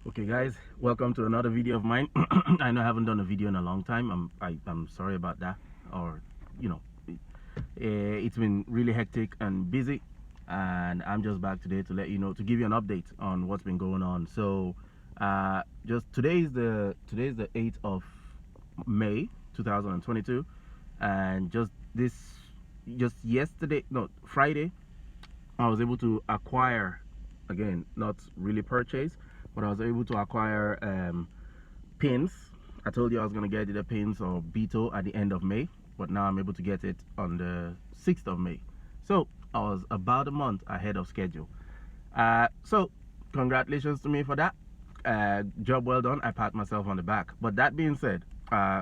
Okay guys, welcome to another video of mine. I know I haven't done a video in a long time. I'm sorry about that. Or you know, it's been really hectic and busy, and I'm just back today to let you know, to give you an update on what's been going on. So just today is the 8th of May 2022, and just yesterday, no, Friday, I was able to acquire, again, not really purchase, but I was able to acquire pins. I told you I was going to get the pins or Beetle at the end of May, but now I'm able to get it on the 6th of May. So I was about a month ahead of schedule. So congratulations to me for that. Job well done. I pat myself on the back. But that being said,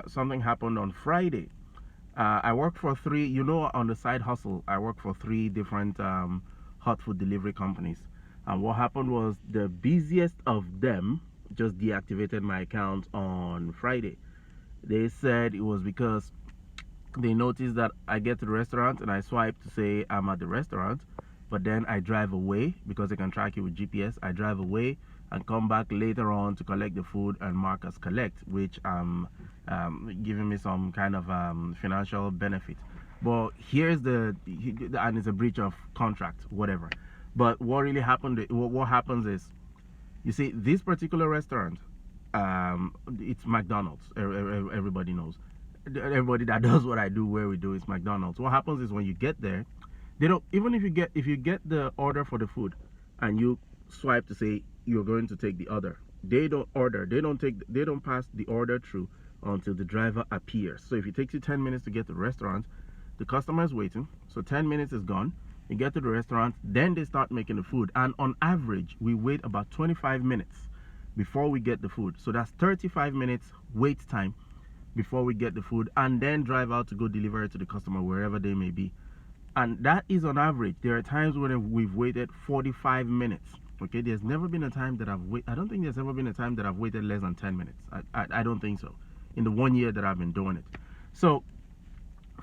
something happened on Friday. I work for three, on the side hustle, I work for three different hot food delivery companies. And what happened was the busiest of them just deactivated my account on Friday. They said it was because they noticed that I get to the restaurant and I swipe to say I'm at the restaurant, but then I drive away because they can track you with GPS. I drive away and come back later on to collect the food and mark as collect, which giving me some kind of financial benefit. But here's and it's a breach of contract, whatever. But what really happened, what happens is, you see, this particular restaurant, it's McDonald's. Everybody knows. Everybody that does what I do, where we do, is McDonald's. What happens is when you get there, they don't, even if you get the order for the food and you swipe to say you're going to take the order, they don't pass the order through until the driver appears. So if it takes you 10 minutes to get to the restaurant, the customer is waiting, so 10 minutes is gone. You get to the restaurant, then they start making the food, and on average we wait about 25 minutes before we get the food. So that's 35 minutes wait time before we get the food, and then drive out to go deliver it to the customer wherever they may be. And that is on average. There are times when we've waited 45 minutes. Okay, there's never been a time that I don't think there's ever been a time that I've waited less than 10 minutes. I don't think so, in the 1 year that I've been doing it. So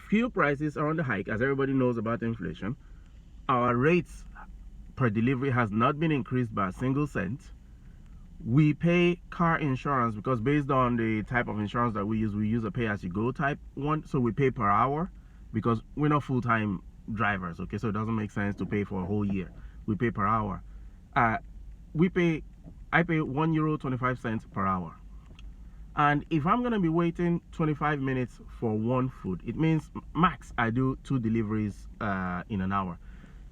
fuel prices are on the hike, as everybody knows about inflation. Our rates per delivery has not been increased by a single cent. We pay car insurance because based on the type of insurance that we use a pay-as-you-go type one. So we pay per hour because we're not full-time drivers, okay? So it doesn't make sense to pay for a whole year. We pay per hour. I pay €1.25 per hour. And if I'm going to be waiting 25 minutes for one food, it means max I do 2 deliveries in an hour.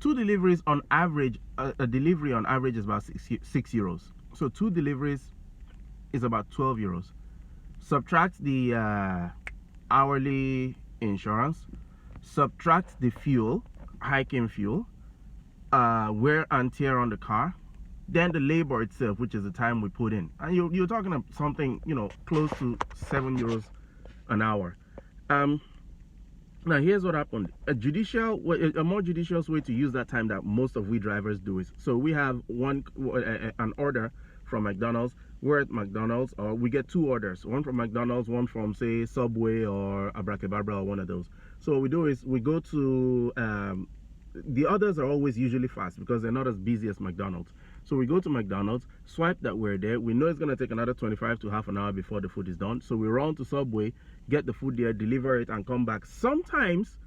2 deliveries on average, a delivery on average is about 6 euros. So 2 deliveries is about 12 euros. Subtract the hourly insurance, subtract the fuel, hiking fuel, wear and tear on the car, then the labor itself, which is the time we put in. And you're talking about something, close to 7 euros an hour. Now here's what happened. A more judicious way to use that time that most of we drivers do is, so we have an order from McDonald's. We're at McDonald's, or we get 2 orders, one from McDonald's, one from, say, Subway or Abrakebabra, or one of those. So what we do is we go to the others are always usually fast because they're not as busy as McDonald's. So we go to McDonald's, swipe that we're there. We know it's going to take another 25 to half an hour before the food is done. So we run to Subway, get the food there, deliver it, and come back. Sometimes,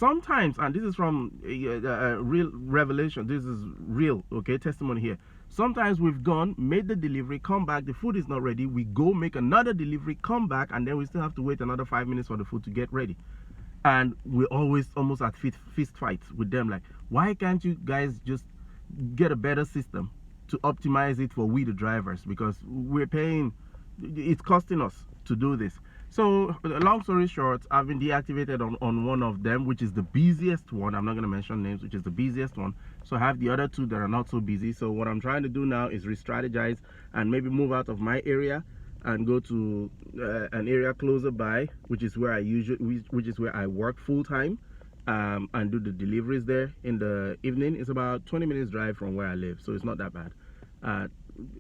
and this is from real revelation, this is real, okay, testimony here. Sometimes we've gone, made the delivery, come back, the food is not ready. We go make another delivery, come back, and then we still have to wait another 5 minutes for the food to get ready. And we're always almost at fist fights with them, like, why can't you guys just get a better system to optimize it for we the drivers, because we're paying, it's costing us to do this. So long story short, I've been deactivated on one of them, which is the busiest one. I'm not going to mention names, which is the busiest one. So I have the other 2 that are not so busy. So what I'm trying to do now is re-strategize and maybe move out of my area and go to an area closer by, which is where I work full time, and do the deliveries there in the evening. It's about 20 minutes drive from where I live, so it's not that bad.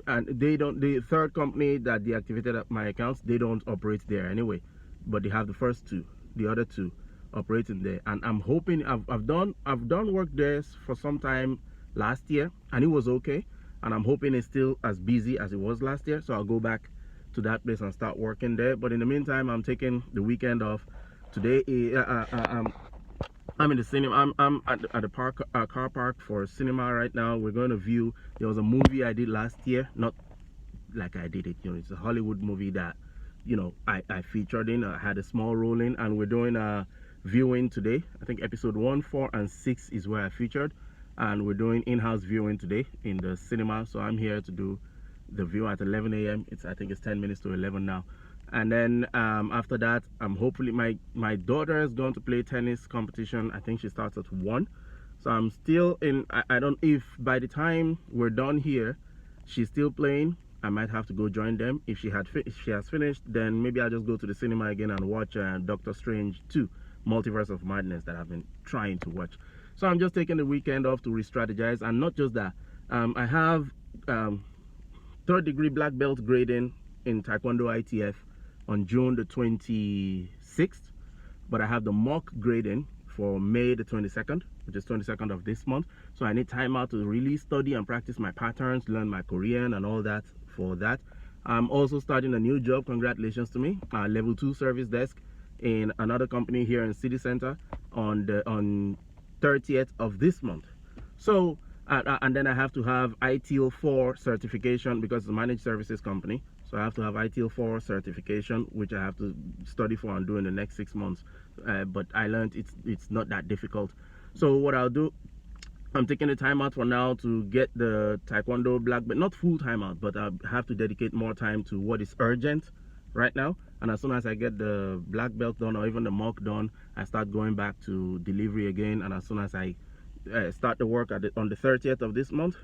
And the third company that deactivated my accounts, they don't operate there anyway, but they have the first 2, the other 2 operating there. And I'm hoping, I've done work there for some time last year, and it was okay. and I'm hoping it's still as busy as it was last year. So I'll go back to that place and start working there. But in the meantime, I'm taking the weekend off. Today, I'm in the cinema. I'm at the car park for cinema right now. We're going to view. There was a movie I did last year, not like I did it. It's a Hollywood movie that I featured in. I had a small role in, and we're doing a viewing today. I think episode 1, 4, and 6 is where I featured, and we're doing in-house viewing today in the cinema. So I'm here to do the view at 11 a.m. I think it's 10 minutes to 11 now. And then after that, hopefully my daughter is going to play tennis competition. I think she starts at 1. So I'm still in. I don't, if by the time we're done here she's still playing, I might have to go join them. If she has finished, then maybe I'll just go to the cinema again and watch Doctor Strange 2 Multiverse of Madness that I've been trying to watch. So I'm just taking the weekend off to re-strategize. And not just that, I have 3rd degree black belt grading in Taekwondo ITF on June the 26th, but I have the mock grading for May the 22nd, which is 22nd of this month. So I need time out to really study and practice my patterns, learn my Korean and all that for that. I'm also starting a new job. Congratulations to me. Level 2 service desk in another company here in City Center on 30th of this month. So and then I have to have ITIL 4 certification because it's a managed services company. So I have to have ITIL 4 certification, which I have to study for and do in the next 6 months. But I learned it's not that difficult. So what I'll do, I'm taking the time out for now to get the Taekwondo black belt, not full time out, but I have to dedicate more time to what is urgent right now. And as soon as I get the black belt done or even the mock done, I start going back to delivery again. And as soon as I start the work on the 30th of this month,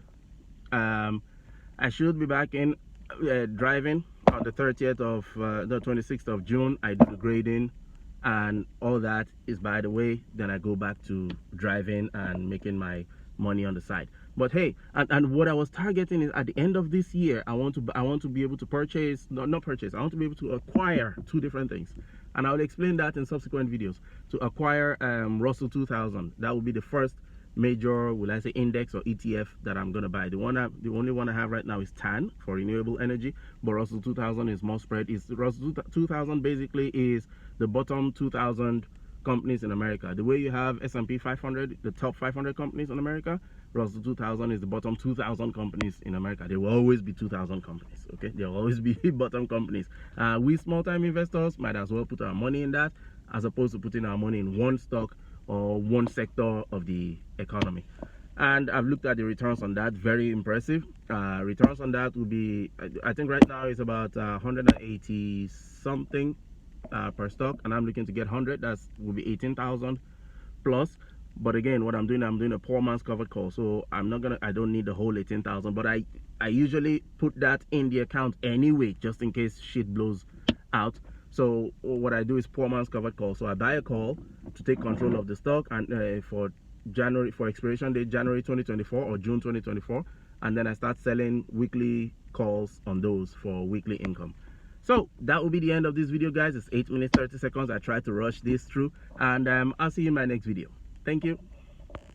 I should be back in driving on the 30th of the 26th of June. I do the grading and all that is by the way. Then I go back to driving and making my money on the side. But hey, and what I was targeting is at the end of this year, I want to be able to purchase, not purchase, I want to be able to acquire 2 different things, and I will explain that in subsequent videos. To acquire Russell 2000, that will be the first major, will I say, index or ETF that I'm gonna buy. The only one I have right now is TAN for renewable energy, but Russell 2000 is more spread. Russell 2000 basically is the bottom 2000 companies in America. The way you have S&P 500, the top 500 companies in America, Russell 2000 is the bottom 2,000 companies in America. There will always be 2,000 companies, okay? There will always be bottom companies. We small-time investors might as well put our money in that as opposed to putting our money in one stock or one sector of the economy. And I've looked at the returns on that, very impressive. Returns on that will be, I think right now it's about 180 something per stock, and I'm looking to get 100. That will be 18,000 plus. But again, what I'm doing a poor man's covered call, so I don't need the whole 18,000, but I usually put that in the account anyway, just in case shit blows out. So what I do is poor man's covered call. So I buy a call to take control of the stock, and for expiration date January 2024 or June 2024, and then I start selling weekly calls on those for weekly income. So that will be the end of this video, guys. It's 8 minutes 30 seconds. I tried to rush this through, and I'll see you in my next video. Thank you.